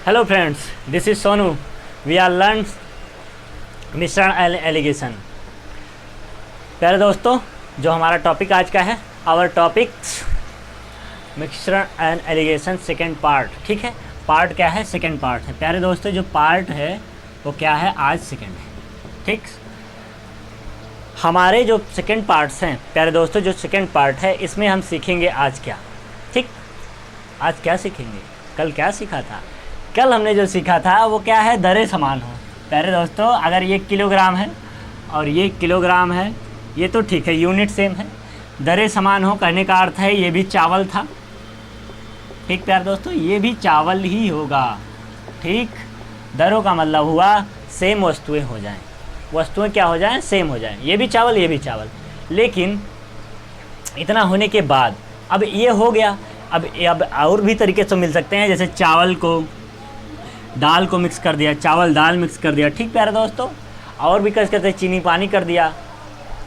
Hello friends, this is Sonu. We are learn मिश्रण and alligation. प्यारे दोस्तों, जो हमारा टॉपिक आज का है, आवर टॉपिक्स मिश्रण एंड एलिगेशन सेकेंड पार्ट। ठीक है, पार्ट क्या है? सेकेंड पार्ट है। प्यारे दोस्तों, जो पार्ट है वो क्या है? आज सेकेंड है। ठीक, हमारे जो सेकेंड पार्ट्स हैं प्यारे दोस्तों, जो सेकेंड पार्ट है इसमें हम सीखेंगे आज क्या। ठीक, आज क्या सीखेंगे? कल क्या सीखा था? कल हमने जो सीखा था वो क्या है? दरें समान हो। प्यारे दोस्तों, अगर ये किलोग्राम है और ये किलोग्राम है, ये तो ठीक है, यूनिट सेम है। दरें समान हो कहने का अर्थ है ये भी चावल था। ठीक प्यारे दोस्तों, ये भी चावल ही होगा। ठीक, दरों का मतलब हुआ सेम वस्तुएं हो जाएं। वस्तुएं क्या हो जाएं? सेम हो जाएं। ये भी चावल, ये भी चावल। लेकिन इतना होने के बाद अब ये हो गया। अब और भी तरीके से मिल सकते हैं, जैसे चावल को दाल को मिक्स कर दिया, चावल दाल मिक्स कर दिया। ठीक प्यारे दोस्तों, और भी कर सकते हैं, चीनी पानी कर दिया।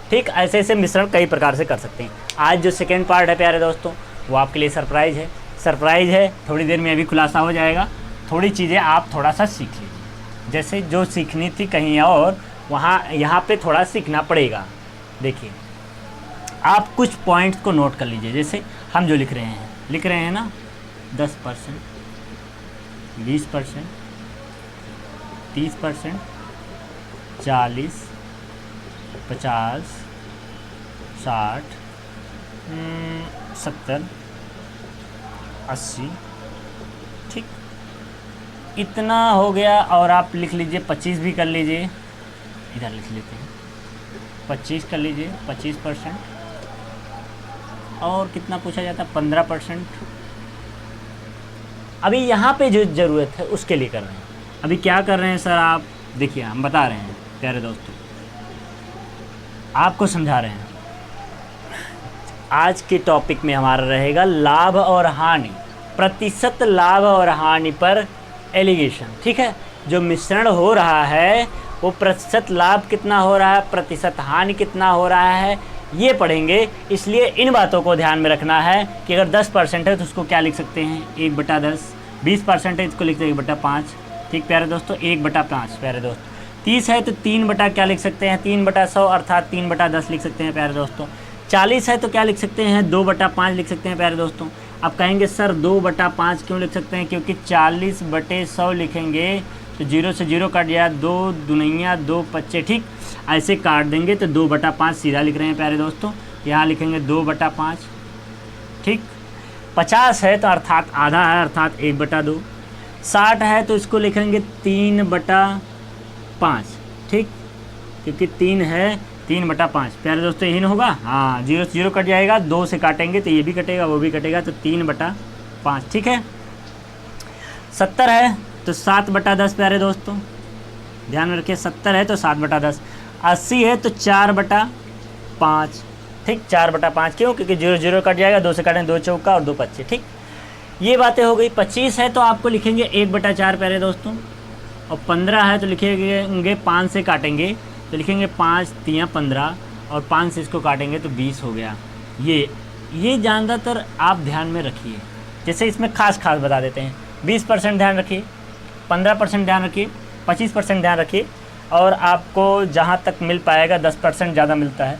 ठीक, ऐसे ऐसे मिश्रण कई प्रकार से कर सकते हैं। आज जो सेकेंड पार्ट है प्यारे दोस्तों, वो आपके लिए सरप्राइज़ है। सरप्राइज़ है, थोड़ी देर में अभी खुलासा हो जाएगा। थोड़ी चीज़ें आप थोड़ा सा सीख लीजिए, जैसे जो सीखनी थी कहीं और, वहाँ यहाँ पे थोड़ा सीखना पड़ेगा। देखिए, आप कुछ पॉइंट्स को नोट कर लीजिए। जैसे हम जो लिख रहे हैं ना, 10%, 20%, 30%, 40, 50, 60, 70, 80। ठीक, इतना हो गया। और आप लिख लीजिए 25 भी कर लीजिए, इधर लिख लेते हैं 25 कर लीजिए, 25%। और कितना पूछा जाता है? 15%। अभी यहाँ पे जो ज़रूरत है उसके लिए कर रहे हैं। अभी क्या कर रहे हैं सर आप? देखिए, हम बता रहे हैं प्यारे दोस्तों, आपको समझा रहे हैं। आज के टॉपिक में हमारा रहेगा लाभ और हानि, प्रतिशत लाभ और हानि पर एलिगेशन। ठीक है, जो मिश्रण हो रहा है वो प्रतिशत लाभ कितना हो रहा है, प्रतिशत हानि कितना हो रहा है, ये पढ़ेंगे। इसलिए इन बातों को ध्यान में रखना है कि अगर 10% है तो उसको क्या लिख सकते हैं? 1/10। 20% है, इसको लिखते हैं 1/5। ठीक प्यारे दोस्तों, 1/5 प्यारे दोस्तों। 30 है तो 3 क्या लिख सकते हैं? 3/100 अर्थात 3/10 लिख सकते हैं प्यारे दोस्तों। 40 है तो क्या लिख सकते हैं? 2/5 लिख सकते हैं प्यारे दोस्तों। अब कहेंगे सर 2/5 क्यों लिख सकते हैं? क्योंकि 40/100 लिखेंगे तो 0 से 0 कट जाए, 2 दूनिया 2 25। ठीक, ऐसे काट देंगे तो 2/5 सीधा लिख रहे हैं प्यारे दोस्तों। यहाँ लिखेंगे 2/5। ठीक, 50 है तो अर्थात आधा है, अर्थात 1/2। 60 है तो इसको लिखेंगे 3/5। ठीक, क्योंकि 3 है, 3/5 प्यारे दोस्तों यही ना होगा। हाँ, 0 से 0 कट जाएगा, 2 से काटेंगे तो ये भी कटेगा, वो भी कटेगा, तो 3/5। ठीक है, 70 है तो 7/10 प्यारे दोस्तों, ध्यान में रखिए। 70 है तो 7/10। 80 है तो 4/5। ठीक, 4/5 क्यों? क्योंकि 0 0 कट जाएगा, 2 से काटेंगे 2 चौका और 2 25। ठीक, ये बातें हो गई। 25 है तो आपको लिखेंगे 1/4 प्यारे दोस्तों। और 15 है तो लिखेंगे 5 से काटेंगे तो लिखेंगे 5 3 15, और 5 से इसको काटेंगे तो 20 हो गया। ये ज़्यादातर आप ध्यान में रखिए। जैसे इसमें खास बता देते हैं। 20% ध्यान रखिए, 15% ध्यान रखिए, 25% ध्यान रखिए, और आपको जहाँ तक मिल पाएगा 10% ज़्यादा मिलता है,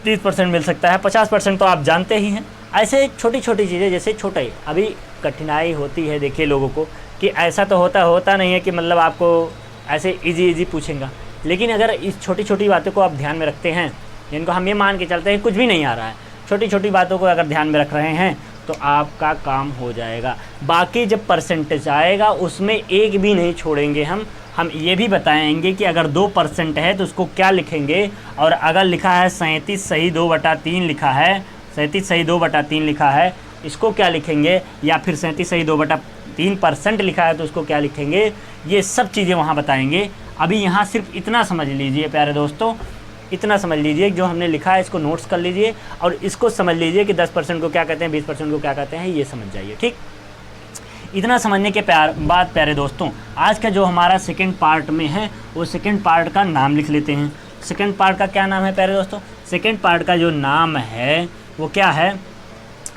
30% मिल सकता है, 50% तो आप जानते ही हैं। ऐसे छोटी छोटी चीज़ें, जैसे छोटे अभी कठिनाई होती है, देखिए लोगों को कि ऐसा तो होता नहीं है कि मतलब आपको ऐसे इजी पूछेंगे। लेकिन अगर इस छोटी छोटी बातों को आप ध्यान में रखते हैं, जिनको हम ये मान के चलते हैं कुछ भी नहीं आ रहा है, छोटी छोटी बातों को अगर ध्यान में रख रहे हैं तो आपका काम हो जाएगा। बाकी जब परसेंटेज आएगा उसमें एक भी नहीं छोड़ेंगे। हम ये भी बताएंगे कि अगर 2% है तो उसको क्या लिखेंगे, और अगर लिखा है 37 सही 2/3 लिखा है, 37 सही 2/3 लिखा है, इसको क्या लिखेंगे, या फिर 37 सही 2/3% लिखा है तो उसको क्या लिखेंगे, ये सब चीज़ें वहाँ बताएंगे। अभी यहाँ सिर्फ इतना समझ लीजिए प्यारे दोस्तों, इतना समझ लीजिए जो हमने लिखा है इसको नोट्स कर लीजिए, और इसको समझ लीजिए कि 10% को क्या कहते हैं, 20% को क्या कहते हैं, ये समझ जाइए। ठीक, इतना समझने के बाद प्यारे दोस्तों, आज का जो हमारा सेकंड पार्ट में है वो सेकंड पार्ट का नाम लिख लेते हैं। सेकंड पार्ट का क्या नाम है प्यारे दोस्तों? सेकंड पार्ट का जो नाम है वो क्या है?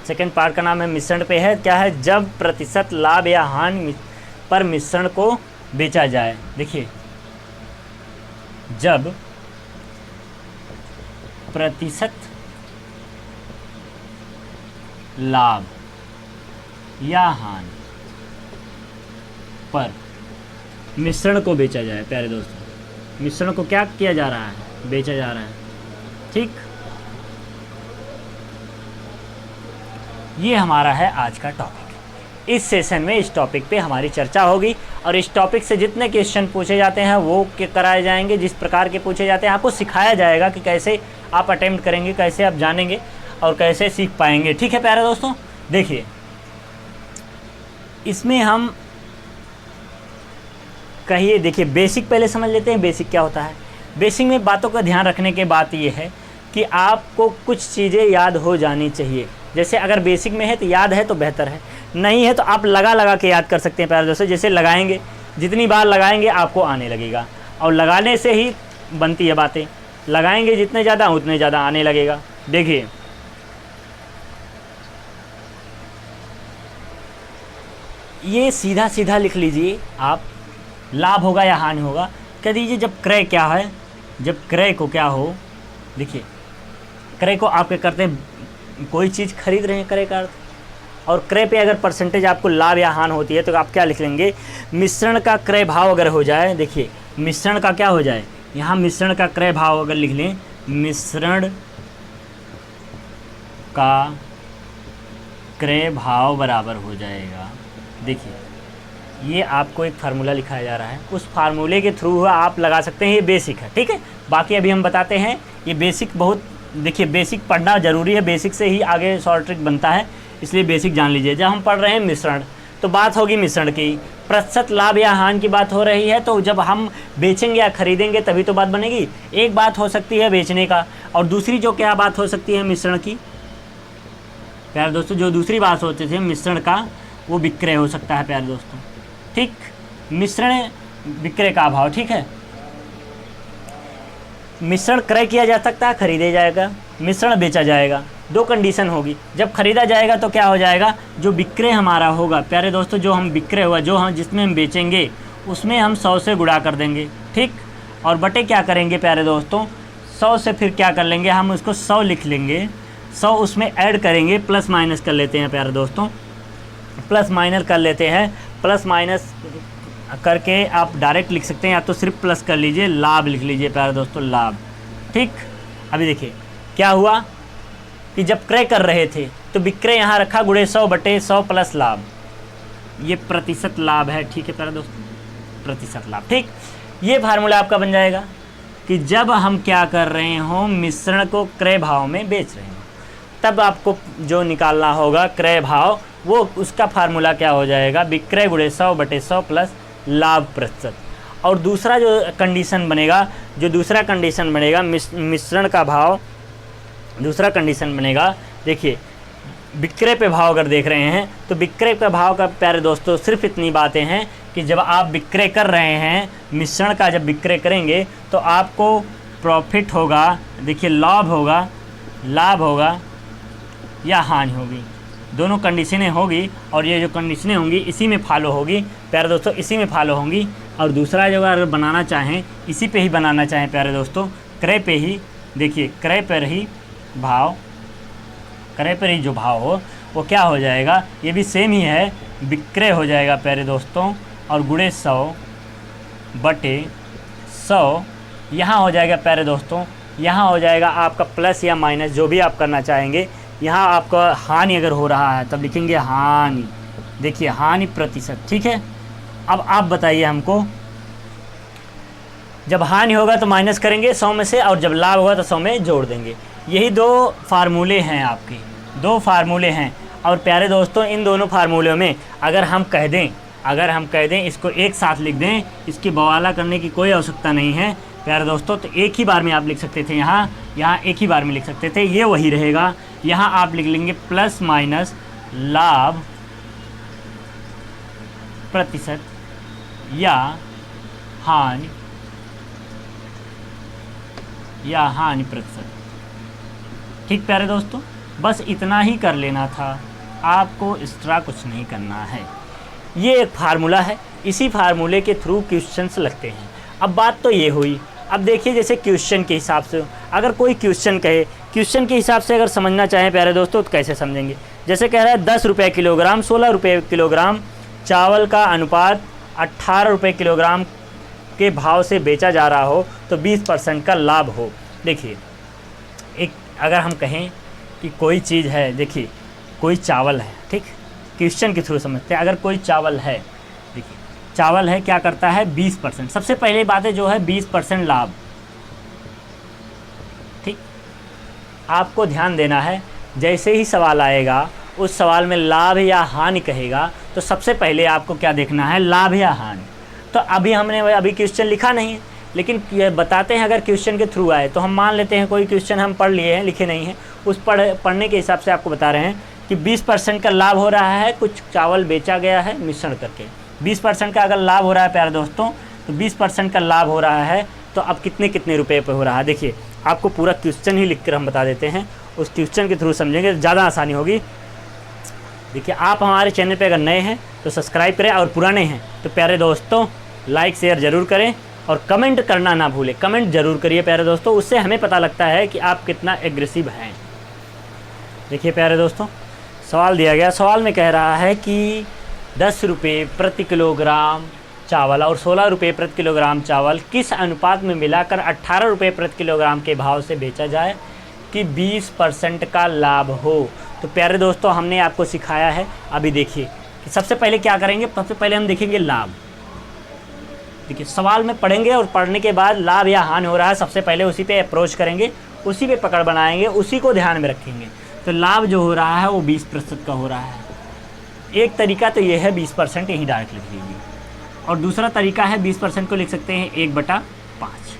सेकंड पार्ट का नाम है मिश्रण पे है। क्या है? जब प्रतिशत लाभ या हानि पर मिश्रण को बेचा जाए। देखिए, जब प्रतिशत लाभ या हानि पर मिश्रण को बेचा जाए। प्यारे दोस्तों, मिश्रण को क्या किया जा रहा है? बेचा जा रहा है। ठीक, ये हमारा है आज का टॉपिक। इस सेशन में इस टॉपिक पे हमारी चर्चा होगी और इस टॉपिक से जितने क्वेश्चन पूछे जाते हैं वो कराए जाएंगे। जिस प्रकार के पूछे जाते हैं आपको सिखाया जाएगा कि कैसे आप अटेम्प्ट करेंगे, कैसे आप जानेंगे और कैसे सीख पाएंगे। ठीक है प्यारे दोस्तों, देखिए इसमें हम कहिए, देखिए बेसिक पहले समझ लेते हैं। बेसिक क्या होता है? बेसिक में बातों का ध्यान रखने की बात यह है कि आपको कुछ चीज़ें याद हो जानी चाहिए। जैसे अगर बेसिक में है तो याद है तो बेहतर है, नहीं है तो आप लगा के याद कर सकते हैं प्यारे दोस्तों। जैसे लगाएंगे, जितनी बार लगाएंगे आपको आने लगेगा और लगाने से ही बनती है बातें। लगाएंगे जितने ज़्यादा उतने ज़्यादा आने लगेगा। देखिए ये सीधा सीधा लिख लीजिए आप, लाभ होगा या हानि होगा। कह दीजिए जब क्रय क्या है, जब क्रय को क्या हो, देखिए क्रय को आप क्या करते हैं, कोई चीज़ खरीद रहे हैं, क्रय का अर्थ। और क्रय पे अगर परसेंटेज आपको लाभ या हानि होती है तो आप क्या लिख लेंगे? मिश्रण का क्रय भाव अगर हो जाए, देखिए मिश्रण का क्या हो जाए, यहाँ मिश्रण का क्रय भाव अगर लिख लें, मिश्रण का क्रय भाव बराबर हो जाएगा। देखिए ये आपको एक फार्मूला लिखाया जा रहा है, उस फार्मूले के थ्रू आप लगा सकते हैं। ये बेसिक है, ठीक है। बाकी अभी हम बताते हैं। ये बेसिक बहुत, देखिए बेसिक पढ़ना ज़रूरी है, बेसिक से ही आगे शॉर्ट ट्रिक बनता है, इसलिए बेसिक जान लीजिए। जब हम पढ़ रहे हैं मिश्रण, तो बात होगी मिश्रण की। प्रतिशत लाभ या हानि की बात हो रही है, तो जब हम बेचेंगे या खरीदेंगे तभी तो बात बनेगी। एक बात हो सकती है बेचने का, और दूसरी जो क्या बात हो सकती है मिश्रण की, प्यारे दोस्तों जो दूसरी बात होती थी मिश्रण का, वो विक्रय हो सकता है प्यारे दोस्तों। ठीक, मिश्रण विक्रय का अभाव, ठीक है। मिश्रण क्रय किया जा सकता है, खरीदे जाएगा, मिश्रण बेचा जाएगा। दो कंडीशन होगी। जब खरीदा जाएगा तो क्या हो जाएगा, जो विक्रय हमारा होगा प्यारे दोस्तों, जो हम विक्रय हुआ, जो हम जिसमें हम बेचेंगे उसमें हम 100 से गुणा कर देंगे, ठीक। और बटे क्या करेंगे प्यारे दोस्तों, 100 से फिर क्या कर लेंगे, हम उसको 100 लिख लेंगे, 100 उसमें ऐड करेंगे, प्लस माइनस कर लेते हैं प्यारे दोस्तों, प्लस माइनस कर लेते हैं। प्लस माइनस करके आप डायरेक्ट लिख सकते हैं, या तो सिर्फ प्लस कर लीजिए, लाभ लिख लीजिए प्यारे दोस्तों, लाभ। ठीक, अभी देखिए क्या हुआ कि जब क्रय कर रहे थे तो विक्रय यहाँ रखा, गुणे 100 बटे 100 प्लस लाभ, ये प्रतिशत लाभ है। ठीक है प्यारे दोस्तों, प्रतिशत लाभ। ठीक, ये फार्मूला आपका बन जाएगा कि जब हम क्या कर रहे हों, मिश्रण को क्रय भाव में बेच रहे हैं, तब आपको जो निकालना होगा क्रय भाव, वो उसका फार्मूला क्या हो जाएगा, विक्रय गुणे 100 बटे 100 प्लस लाभ प्रतिशत। और दूसरा जो कंडीशन बनेगा, जो दूसरा कंडीशन बनेगा मिश्रण का भाव, दूसरा कंडीशन बनेगा, देखिए विक्रय पे भाव अगर देख रहे हैं तो विक्रय का भाव का प्यारे दोस्तों सिर्फ इतनी बातें हैं कि जब आप विक्रय कर रहे हैं, मिश्रण का जब विक्रय करेंगे तो आपको प्रॉफिट होगा, देखिए लाभ होगा, लाभ होगा या हानि होगी, दोनों कंडीशनें होगी। और ये जो कंडीशनें होंगी इसी में फॉलो होगी प्यारे दोस्तों, इसी में फॉलो होंगी। और दूसरा जो अगर बनाना चाहें, इसी पे ही बनाना चाहें प्यारे दोस्तों, क्रय पे ही, देखिए क्रय पर ही भाव, क्रय पर ही जो भाव हो वो क्या हो जाएगा, ये भी सेम ही है, विक्रय हो जाएगा प्यारे दोस्तों, और गुणे 100 बटे 100 यहाँ हो जाएगा प्यारे दोस्तों, यहाँ हो जाएगा आपका प्लस या माइनस जो भी आप करना चाहेंगे। यहाँ आपका हानि अगर हो रहा है तब लिखेंगे हानि, देखिए हानि प्रतिशत। ठीक है, अब आप बताइए हमको, जब हानि होगा तो माइनस करेंगे 100 में से, और जब लाभ होगा तो 100 में जोड़ देंगे। यही दो फार्मूले हैं आपके, दो फार्मूले हैं। और प्यारे दोस्तों इन दोनों फार्मूलों में अगर हम कह दें इसको एक साथ लिख दें, इसकी बवाला करने की कोई आवश्यकता नहीं है प्यारे दोस्तों। तो एक ही बार में आप लिख सकते थे, यहाँ एक ही बार में लिख सकते थे, ये वही रहेगा। यहाँ आप लिख लेंगे प्लस माइनस लाभ प्रतिशत या हानि प्रतिशत। ठीक प्यारे दोस्तों, बस इतना ही कर लेना था, आपको एक्स्ट्रा कुछ नहीं करना है। ये एक फार्मूला है, इसी फार्मूले के थ्रू क्वेश्चंस लगते हैं। अब बात तो ये हुई। अब देखिए जैसे क्वेश्चन के हिसाब से अगर कोई क्वेश्चन कहे, क्वेश्चन के हिसाब से अगर समझना चाहें प्यारे दोस्तों तो कैसे समझेंगे। जैसे कह रहा है 10 रुपये किलोग्राम, 16 रुपये किलोग्राम चावल का अनुपात 18 रुपये किलोग्राम के भाव से बेचा जा रहा हो तो 20% का लाभ हो। देखिए एक अगर हम कहें कि कोई चीज़ है, देखिए कोई चावल है, ठीक, क्वेश्चन के थ्रू समझते हैं। अगर कोई चावल है, देखिए चावल है, क्या करता है 20%। सबसे पहले बात है जो है 20% लाभ, ठीक। आपको ध्यान देना है, जैसे ही सवाल आएगा उस सवाल में लाभ या हानि कहेगा तो सबसे पहले आपको क्या देखना है, लाभ या हानि। तो अभी क्वेश्चन लिखा नहीं है, लेकिन बताते हैं अगर क्वेश्चन के थ्रू आए तो हम मान लेते हैं कोई क्वेश्चन हम पढ़ लिए हैं, लिखे नहीं हैं, उस पढ़ने के हिसाब से आपको बता रहे हैं कि 20% का लाभ हो रहा है, कुछ चावल बेचा गया है मिश्रण करके। 20% का अगर लाभ हो रहा है प्यारे दोस्तों, तो 20% का लाभ हो रहा है तो अब कितने रुपए पे हो रहा है। देखिए आपको पूरा क्वेश्चन ही लिख कर हम बता देते हैं, उस क्वेश्चन के थ्रू समझेंगे तो ज़्यादा आसानी होगी। देखिए आप हमारे चैनल पे अगर नए हैं तो सब्सक्राइब करें, और पुराने हैं तो प्यारे दोस्तों लाइक शेयर ज़रूर करें और कमेंट करना ना भूलें। कमेंट ज़रूर करिए प्यारे दोस्तों, उससे हमें पता लगता है कि आप कितना एग्रेसिव हैं। देखिए प्यारे दोस्तों सवाल दिया गया, सवाल में कह रहा है कि 10 रुपये प्रति किलोग्राम चावल और 16 रुपये प्रति किलोग्राम चावल किस अनुपात में मिलाकर 18 रुपये प्रति किलोग्राम के भाव से बेचा जाए कि 20% का लाभ हो। तो प्यारे दोस्तों हमने आपको सिखाया है, अभी देखिए कि सबसे पहले क्या करेंगे, सबसे पहले हम देखेंगे लाभ। देखिए सवाल में पढ़ेंगे और पढ़ने के बाद लाभ या हानि हो रहा है, सबसे पहले उसी पे अप्रोच करेंगे, उसी पे पकड़ बनाएंगे, उसी को ध्यान में रखेंगे। तो लाभ जो हो रहा है वो 20% का हो रहा है। एक तरीका तो ये है 20% यही डायरेक्ट लिख लीजिए, और दूसरा तरीका है 20% को लिख सकते हैं 1/5।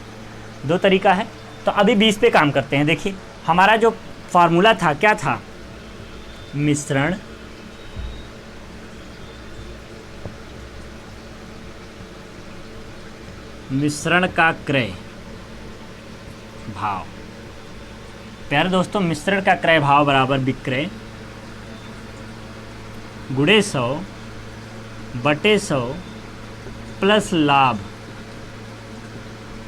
दो तरीका है। तो अभी 20 पे काम करते हैं। देखिए हमारा जो फार्मूला था क्या था, मिश्रण का क्रय भाव। प्यारे दोस्तों मिश्रण का क्रय भाव बराबर विक्रय गुणे 100/100 प्लस लाभ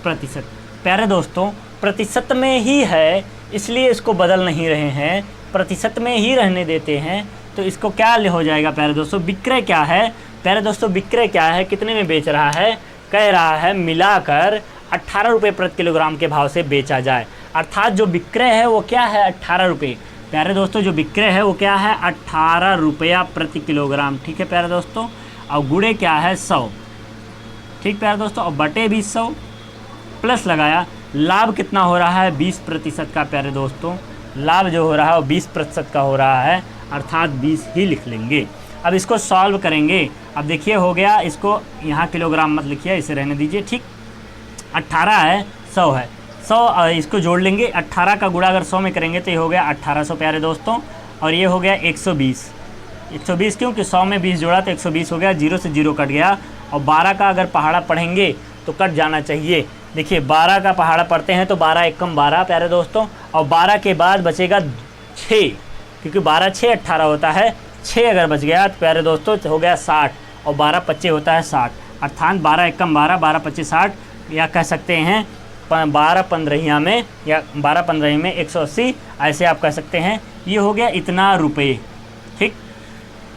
प्रतिशत। प्यारे दोस्तों प्रतिशत में ही है इसलिए इसको बदल नहीं रहे हैं, प्रतिशत में ही रहने देते हैं। तो इसको क्या हो जाएगा प्यारे दोस्तों, विक्रय क्या है प्यारे दोस्तों, विक्रय क्या है, कितने में बेच रहा है, कह रहा है मिलाकर 18 रुपये प्रति किलोग्राम के भाव से बेचा जाए। अर्थात जो विक्रय है वो क्या है, 18 रुपये। प्यारे दोस्तों जो विक्रय है वो क्या है, 18 रुपया प्रति किलोग्राम, ठीक है प्यारे दोस्तों। और गुणे क्या है 100, ठीक प्यारे दोस्तों, और बटे भी 100 प्लस लगाया। लाभ कितना हो रहा है, 20% का प्यारे दोस्तों। लाभ जो हो रहा है वो 20% का हो रहा है, अर्थात 20 ही लिख लेंगे। अब इसको सॉल्व करेंगे। अब देखिए हो गया, इसको यहाँ किलोग्राम मत लिखिए, इसे रहने दीजिए, ठीक। 18 है, 100 है, 100 इसको जोड़ लेंगे। 18 का गुणा अगर 100 में करेंगे तो ये हो गया 1800 प्यारे दोस्तों, और ये हो गया 120। 120 क्योंकि 100 में 20 जोड़ा तो 120 हो गया, 0 से 0 कट गया। और 12 का अगर पहाड़ा पढ़ेंगे तो कट जाना चाहिए। देखिए 12 का पहाड़ा पढ़ते हैं तो 12 एकम 12 प्यारे दोस्तों, और 12 के बाद बचेगा 6, क्योंकि 12 6 18 होता है, 6 अगर बच गया तो प्यारे दोस्तों हो गया 60, और 12 25 होता है 60, अर्थात 12 एकम 12, 12 25 60, या कह सकते हैं 12 15 में, या 12 15 में 180, ऐसे आप कह सकते हैं। ये हो गया इतना रुपये, ठीक।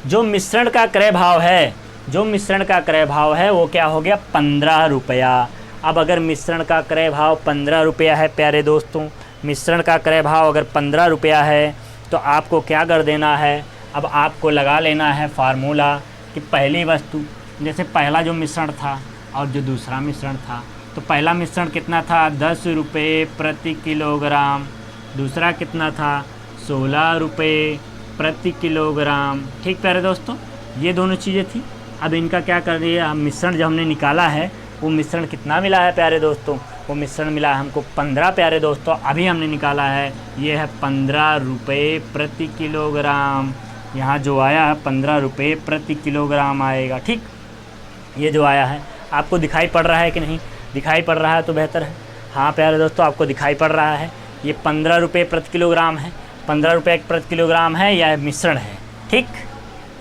जो मिश्रण का क्रय भाव है, जो मिश्रण का क्रय भाव है वो क्या हो गया, 15 रुपया। अब अगर मिश्रण का क्रय भाव 15 रुपया है प्यारे दोस्तों, मिश्रण का क्रय भाव अगर 15 रुपया है तो आपको क्या कर देना है, अब आपको लगा लेना है फार्मूला कि पहली वस्तु, जैसे पहला जो मिश्रण था और जो दूसरा मिश्रण था, तो पहला मिश्रण कितना था 10 रुपये प्रति किलोग्राम, दूसरा कितना था 16 रुपये प्रति किलोग्राम, ठीक प्यारे दोस्तों। ये दोनों चीज़ें थी। अब इनका क्या कर दिया, मिश्रण जो हमने निकाला है वो मिश्रण कितना मिला है प्यारे दोस्तों, वो मिश्रण मिला है हमको 15 प्यारे दोस्तों। अभी हमने निकाला है, ये है 15 रुपये प्रति किलोग्राम। यहाँ जो आया है 15 रुपये प्रति किलोग्राम आएगा, ठीक। ये जो आया है आपको दिखाई पड़ रहा है कि नहीं, दिखाई पड़ रहा है तो बेहतर है। हाँ प्यारे दोस्तों आपको दिखाई पड़ रहा है, ये 15 रुपये प्रति किलोग्राम है, 15 रुपये प्रति किलोग्राम है, यह मिश्रण है, ठीक।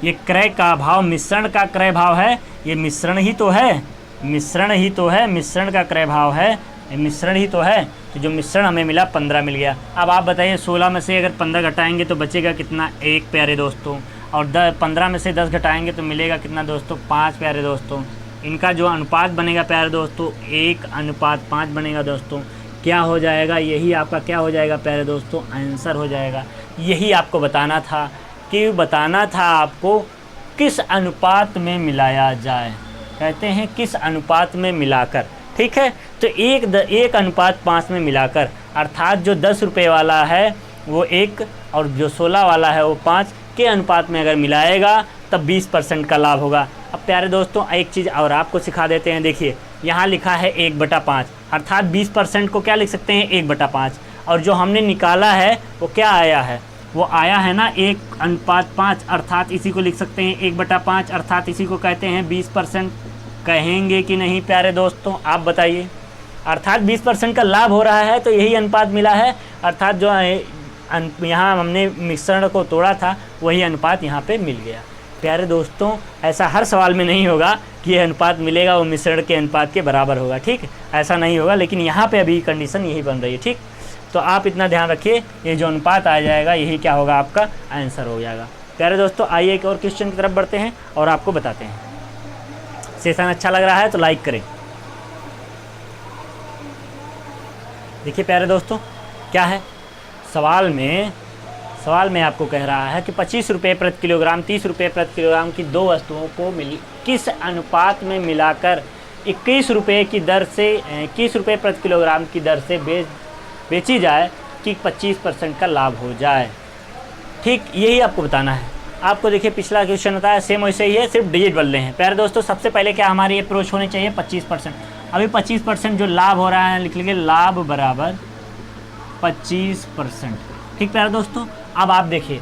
ये क्रय का भाव मिश्रण का क्रय भाव है, ये मिश्रण ही तो है, मिश्रण ही तो है, मिश्रण का क्रय भाव है, ये मिश्रण ही तो है। तो जो मिश्रण हमें मिला 15 मिल गया। अब आप बताइए 16 में से अगर 15 घटाएंगे तो बचेगा कितना, 1 प्यारे दोस्तों। और 15 में से 10 घटाएंगे तो मिलेगा कितना दोस्तों, 5 प्यारे दोस्तों। इनका जो अनुपात बनेगा प्यारे दोस्तों 1:5 बनेगा दोस्तों। क्या हो जाएगा, यही आपका क्या हो जाएगा प्यारे दोस्तों, आंसर हो जाएगा। यही आपको बताना था कि बताना था आपको किस अनुपात में मिलाया जाए, कहते हैं किस अनुपात में मिलाकर, ठीक है। तो 1:5 में मिलाकर, अर्थात जो 10 रुपये वाला है वो 1 और जो 16 वाला है वो 5 के अनुपात में अगर मिलाएगा तब 20% का लाभ होगा। अब प्यारे दोस्तों एक चीज़ और आपको सिखा देते हैं। देखिए यहाँ लिखा है 1/5, अर्थात 20% को क्या लिख सकते हैं, 1/5। और जो हमने निकाला है वो क्या आया है, वो आया है ना 1:5, अर्थात इसी को लिख सकते हैं 1/5, अर्थात इसी को कहते हैं 20%। कहेंगे कि नहीं प्यारे दोस्तों, आप बताइए। अर्थात 20% का लाभ हो रहा है तो यही अनुपात मिला है, अर्थात जो यहाँ हमने मिश्रण को तोड़ा था वही अनुपात यहाँ पे मिल गया। प्यारे दोस्तों ऐसा हर सवाल में नहीं होगा कि ये अनुपात मिलेगा वो मिश्रण के अनुपात के बराबर होगा, ठीक, ऐसा नहीं होगा, लेकिन यहाँ पे अभी कंडीशन यही बन रही है, ठीक। तो आप इतना ध्यान रखिए, ये जो अनुपात आ जाएगा यही क्या होगा, आपका आंसर हो जाएगा। प्यारे दोस्तों आइए एक और क्वेश्चन की तरफ बढ़ते हैं और आपको बताते हैं। सेशन अच्छा लग रहा है तो लाइक करें। देखिए प्यारे दोस्तों क्या है, सवाल में आपको कह रहा है कि 25 रुपये प्रति किलोग्राम 30 रुपये प्रति किलोग्राम की दो वस्तुओं को किस अनुपात में मिलाकर 21 रुपये की दर से 21 रुपये प्रति किलोग्राम की दर से बेची जाए कि 25% का लाभ हो जाए, ठीक, यही आपको बताना है। आपको देखिए पिछला क्वेश्चन होता है सेम वैसे ही है, सिर्फ डिजिट बदले हैं। प्यारे दोस्तों सबसे पहले क्या हमारी अप्रोच होनी चाहिए, 25%। अभी 25% जो लाभ हो रहा है लिख लीजिए, लाभ बराबर 25%, ठीक प्यारे दोस्तों। अब आप देखिए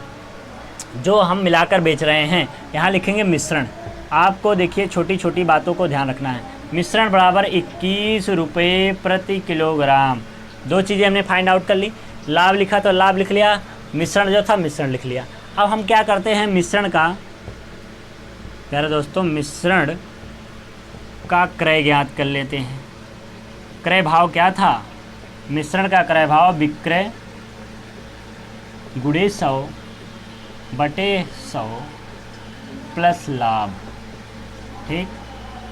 जो हम मिलाकर बेच रहे हैं यहाँ लिखेंगे मिश्रण। आपको देखिए छोटी छोटी बातों को ध्यान रखना है। मिश्रण बराबर 21 रुपये प्रति किलोग्राम, दो चीज़ें हमने फाइंड आउट कर ली। लाभ लिखा तो लाभ लिख लिया, मिश्रण जो था मिश्रण लिख लिया। अब हम क्या करते हैं, मिश्रण का प्यारे दोस्तों मिश्रण का क्रय ज्ञात कर लेते हैं। क्रय भाव क्या था, मिश्रण का क्रय भाव विक्रय गुणे 100/100 प्लस लाभ, ठीक।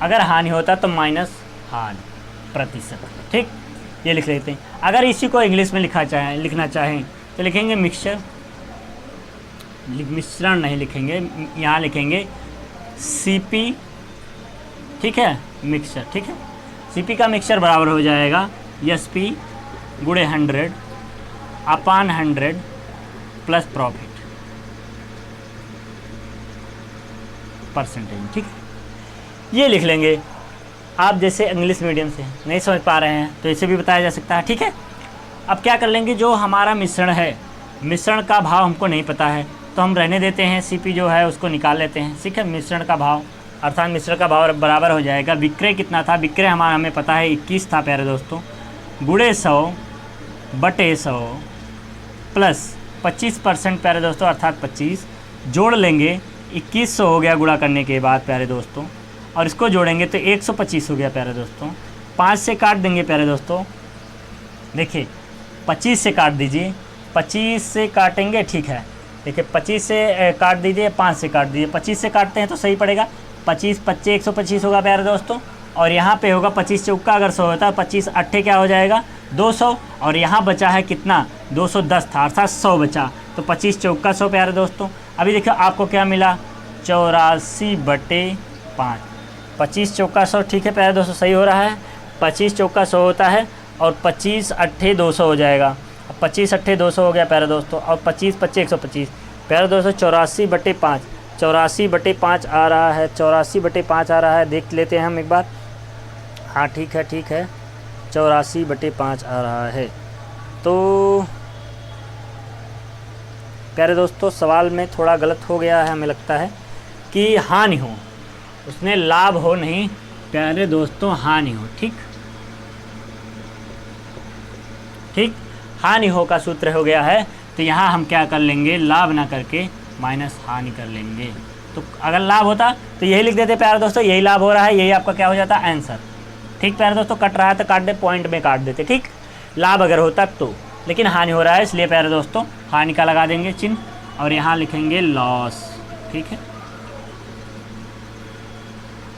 अगर हानि होता तो माइनस हानि प्रतिशत, ठीक, ये लिख लेते हैं। अगर इसी को इंग्लिश में लिखना चाहें तो लिखेंगे मिश्रण नहीं लिखेंगे, यहाँ लिखेंगे सीपी, ठीक है, मिक्सचर, ठीक है। सीपी का मिक्सचर बराबर हो जाएगा एसपी गुणे 100/100 प्लस प्रॉफिट परसेंटेज, ठीक है, ये लिख लेंगे। आप जैसे इंग्लिश मीडियम से नहीं समझ पा रहे हैं तो इसे भी बताया जा सकता है, ठीक है। अब क्या कर लेंगे, जो हमारा मिश्रण है, मिश्रण का भाव हमको नहीं पता है तो हम रहने देते हैं, सीपी जो है उसको निकाल लेते हैं, ठीक है। मिश्रण का भाव अर्थात मिश्रण का भाव बराबर हो जाएगा, विक्रय कितना था, विक्रय हमें पता है 21 था प्यारे दोस्तों, गुणे 100/100 प्लस 25% प्यारे दोस्तों, अर्थात 25 जोड़ लेंगे, 2100 हो गया गुणा करने के बाद प्यारे दोस्तों, और इसको जोड़ेंगे तो 125 हो गया प्यारे दोस्तों। 5 से काट देंगे प्यारे दोस्तों, देखिए 25 से काट दीजिए, 25 से काटेंगे, ठीक है। देखिए 25 से काट दीजिए, 5 से काट दीजिए, 25 से काटते हैं तो सही पड़ेगा, 25 25 125 होगा प्यारे दोस्तों। और यहाँ पे होगा 25 चौका अगर 100 होता है, 25 अट्ठे क्या हो जाएगा 200, और यहाँ बचा है कितना 210 था, अर्थात 100 बचा, तो 25 चौका 100 प्यारे दोस्तों। अभी देखिए आपको क्या मिला 84/5, 25 चौका 100, ठीक है प्यारे दोस्तों, सही हो रहा है। 25 चौका 100 होता है और 25 अट्ठे 200 हो जाएगा, 25 अट्ठे 200 हो गया प्यारे दोस्तों, और 25 25 125 प्यारे दोस्तों, 84/5, 84/5 आ रहा है, 84/5 आ रहा है, देख लेते हैं हम एक बार। हाँ ठीक है 84/5 आ रहा है। तो प्यारे दोस्तों सवाल में थोड़ा गलत हो गया है, हमें लगता है कि हानि हो, उसने लाभ हो नहीं प्यारे दोस्तों, हानि हो, ठीक, हानि हो का सूत्र हो गया है। तो यहाँ हम क्या कर लेंगे, लाभ ना करके माइनस हानि कर लेंगे, तो अगर लाभ होता तो यही लिख देते प्यारे दोस्तों, यही लाभ हो रहा है, यही आपका क्या हो जाता आंसर। ठीक प्यारे दोस्तों, कट रहा है तो काट दे, पॉइंट में काट देते। ठीक, लाभ अगर होता तो, लेकिन हानि हो रहा है इसलिए प्यारे दोस्तों हानि का लगा देंगे चिन्ह और यहाँ लिखेंगे लॉस। ठीक है,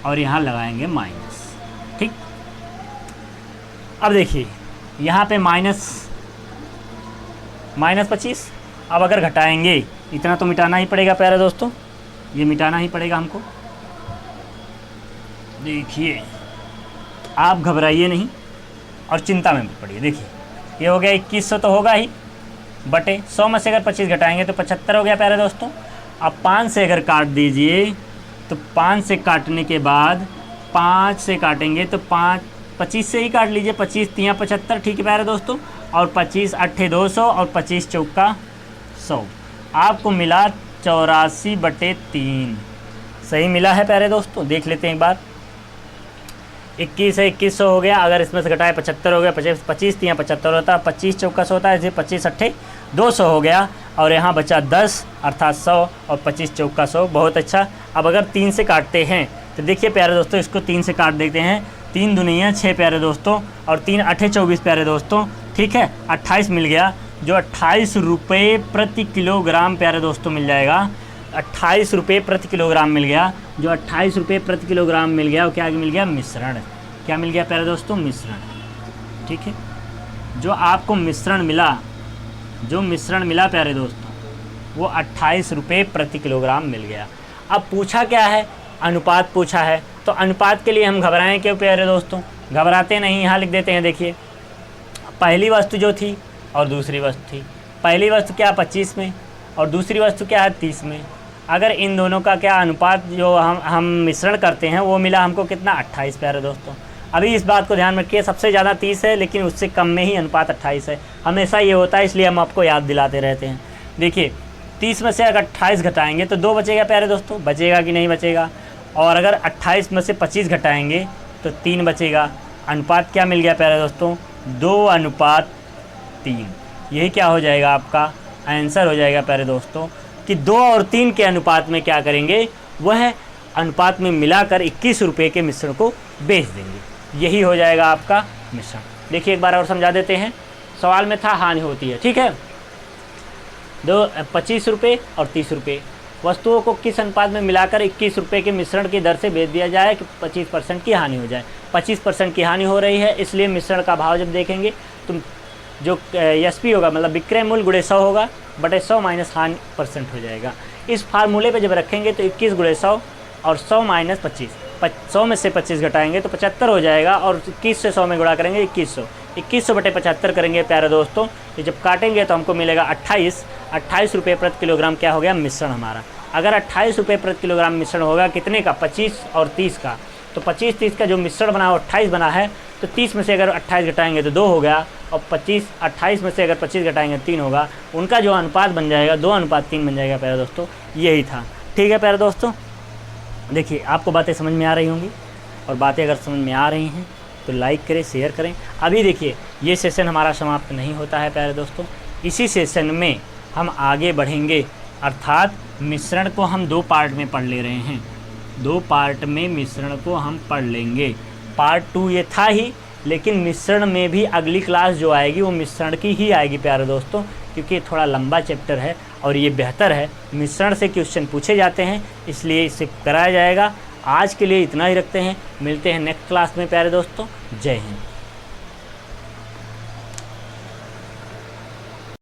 और यहाँ लगाएंगे माइनस। ठीक, अब देखिए यहाँ पे -25। अब अगर घटाएंगे इतना तो मिटाना ही पड़ेगा प्यारे दोस्तों, ये मिटाना ही पड़ेगा हमको। देखिए आप घबराइए नहीं और चिंता में मत पड़िए। देखिए ये हो गया 2100 तो होगा ही, बटे 100 में से अगर 25 घटाएंगे तो 75 हो गया प्यारे दोस्तों। अब 5 से अगर काट दीजिए तो 5 से काटने के बाद 5 से काटेंगे तो 25 से ही काट लीजिए, 25 तियाँ 75। ठीक है प्यारे दोस्तों, और 25 अट्ठे 200 और 25 चौका 100, आपको मिला 84/3। सही मिला है प्यारे दोस्तों, देख लेते हैं एक बार। 21 है, 2100 हो गया, अगर इसमें से घटाए 75 हो गया, 25 तियाँ 75 होता है, 25 चौका 100 होता है, इसे 25 अट्ठे 200 हो गया और यहाँ बचा 10 अर्थात 100 और 25 चौका 100। बहुत अच्छा। अब अगर 3 से काटते हैं तो देखिए प्यारे दोस्तों, इसको 3 से काट देते हैं। 3 दूनिया 6 प्यारे दोस्तों और 3 अट्ठे 24 प्यारे दोस्तों। ठीक है, 28 मिल गया, जो 28 रुपये प्रति किलोग्राम प्यारे दोस्तों मिल जाएगा। 28 रुपये प्रति किलोग्राम मिल गया, जो 28 रुपये प्रति किलोग्राम मिल गया वो क्या मिल गया, मिश्रण। क्या मिल गया प्यारे दोस्तों, मिश्रण। ठीक है, जो आपको मिश्रण मिला, जो मिश्रण मिला प्यारे दोस्तों वो 28 रुपये प्रति किलोग्राम मिल गया। अब पूछा क्या है, अनुपात पूछा है, तो अनुपात के लिए हम घबराएं क्यों प्यारे दोस्तों, घबराते नहीं। यहाँ लिख देते हैं। देखिए पहली वस्तु जो थी और दूसरी वस्तु थी, पहली वस्तु क्या 25 में और दूसरी वस्तु क्या है 30 में। अगर इन दोनों का क्या अनुपात जो हम मिश्रण करते हैं वो मिला हमको कितना 28 प्यारे दोस्तों। अभी इस बात को ध्यान में रखिए, सबसे ज़्यादा 30 है लेकिन उससे कम में ही अनुपात 28 है। हमेशा ये होता है, इसलिए हम आपको याद दिलाते रहते हैं। देखिए 30 में से अगर 28 घटाएंगे तो 2 बचेगा प्यारे दोस्तों, बचेगा कि नहीं बचेगा। और अगर 28 में से 25 घटाएंगे तो 3 बचेगा। अनुपात क्या मिल गया प्यारे दोस्तों, 2:3। यही क्या हो जाएगा, आपका आंसर हो जाएगा प्यारे दोस्तों कि 2 और 3 के अनुपात में क्या करेंगे, वह अनुपात में मिलाकर 21 रुपये के मिश्रण को बेच देंगे। यही हो जाएगा आपका मिश्रण। देखिए एक बार और समझा देते हैं। सवाल में था हानि होती है, ठीक है, 25 रुपये और 30 रुपये वस्तुओं को किस अनुपात में मिलाकर 21 रुपये के मिश्रण की दर से बेच दिया जाए कि 25% की हानि हो जाए। 25% की हानि हो रही है, इसलिए मिश्रण का भाव जब देखेंगे तो जो एसपी होगा मतलब विक्रय मूल्य गुणे 100 होगा, बटे 100 माइनस हानि % हो जाएगा। इस फार्मूले पे जब रखेंगे तो 21 गुणे 100 और 100 माइनस 25, 100 में से 25 घटाएंगे तो 75 हो जाएगा और 21 से 100 में गुणा करेंगे 2100, 2100 बटे 75 करेंगे प्यारे दोस्तों। ये जब काटेंगे तो हमको मिलेगा 28 रुपये प्रति किलोग्राम क्या हो गया, मिश्रण हमारा। अगर 28 रुपये प्रति किलोग्राम मिश्रण होगा कितने का, 25 और 30 का, तो 25-30 का जो मिश्रण बना है 28 बना है, तो 30 में से अगर 28 घटाएंगे तो 2 हो गया और 28 में से अगर 25 घटाएंगे 3 होगा। उनका जो अनुपात बन जाएगा 2:3 बन जाएगा प्यारे दोस्तों। यही था, ठीक है प्यारे दोस्तों। देखिए आपको बातें समझ में आ रही होंगी, और बातें अगर समझ में आ रही हैं तो लाइक करें, शेयर करें। अभी देखिए ये सेशन हमारा समाप्त नहीं होता है प्यारे दोस्तों, इसी सेशन में हम आगे बढ़ेंगे, अर्थात मिश्रण को हम 2 पार्ट में पढ़ ले रहे हैं। 2 पार्ट में मिश्रण को हम पढ़ लेंगे। पार्ट 2 ये था ही, लेकिन मिश्रण में भी अगली क्लास जो आएगी वो मिश्रण की ही आएगी प्यारे दोस्तों, क्योंकि थोड़ा लंबा चैप्टर है और ये बेहतर है। मिश्रण से क्वेश्चन पूछे जाते हैं, इसलिए इसे कराया जाएगा। आज के लिए इतना ही रखते हैं, मिलते हैं नेक्स्ट क्लास में प्यारे दोस्तों। जय हिंद।